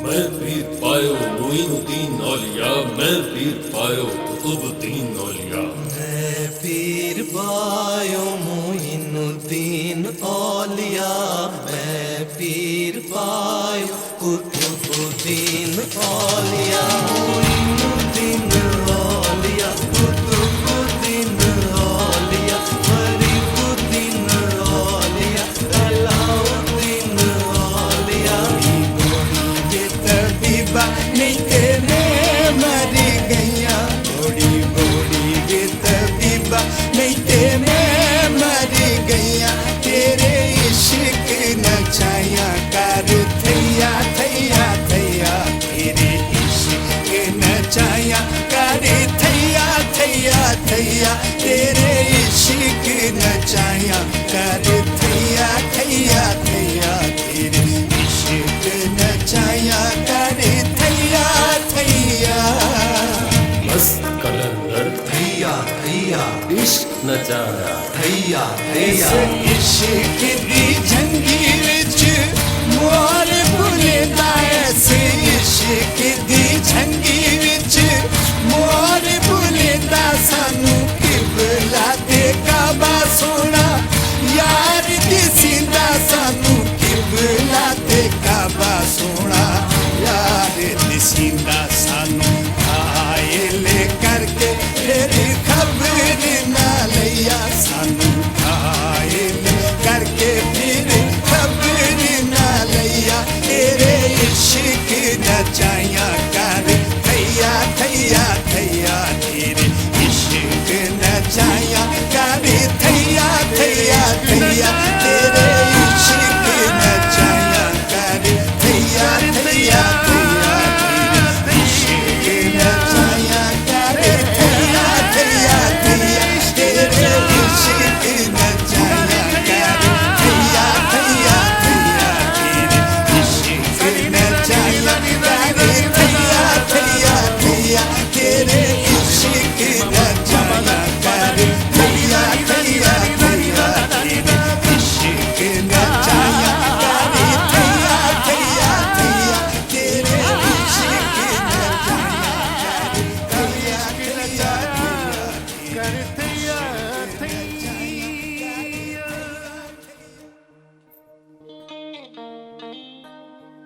मैं पीर पायो मोइनुद्दीन औलिया, मैं पीर पायो कुतुबुद्दीन औलिया। मैं पीर पायो मोइनुद्दीन औलिया, मैं पीर पायो कुतुबुद्दीन औलिया। मोइनुद्दीन औलिया, कुतुबुद्दीन औलिया, फरीदुद्दीन औलिया, अलाउद्दीन औलिया। नहीं तेरे मरी गैया बड़ी बड़ी गे तबीबा, नहीं तेरे मरी गैया, तेरे इश्क नचाया कर थैया थैया थैया, तेरे इश्क नचाया कर थैया थैया थैया, तेरे इश्क नचाया कर थैया थैया थैया, तेरे इश्क नचाया कर थैया थैया। मस्त कलंदर थैया थैया, इश्क नचाया थैया थैया। इश्क दी जंगी विच मोर भुलेदा, ऐसे इश्क दी जंगी विच मोर भुलेदा, सानू किबला दे काबा सोना यार दिसींदा, सानू किबला दे काबा सोना यार दिसींदा, सानू घायल करके फिर खबर ना लिया, सानू घायल करके फिर खबर ना लिया, तेरे इश्क नचाया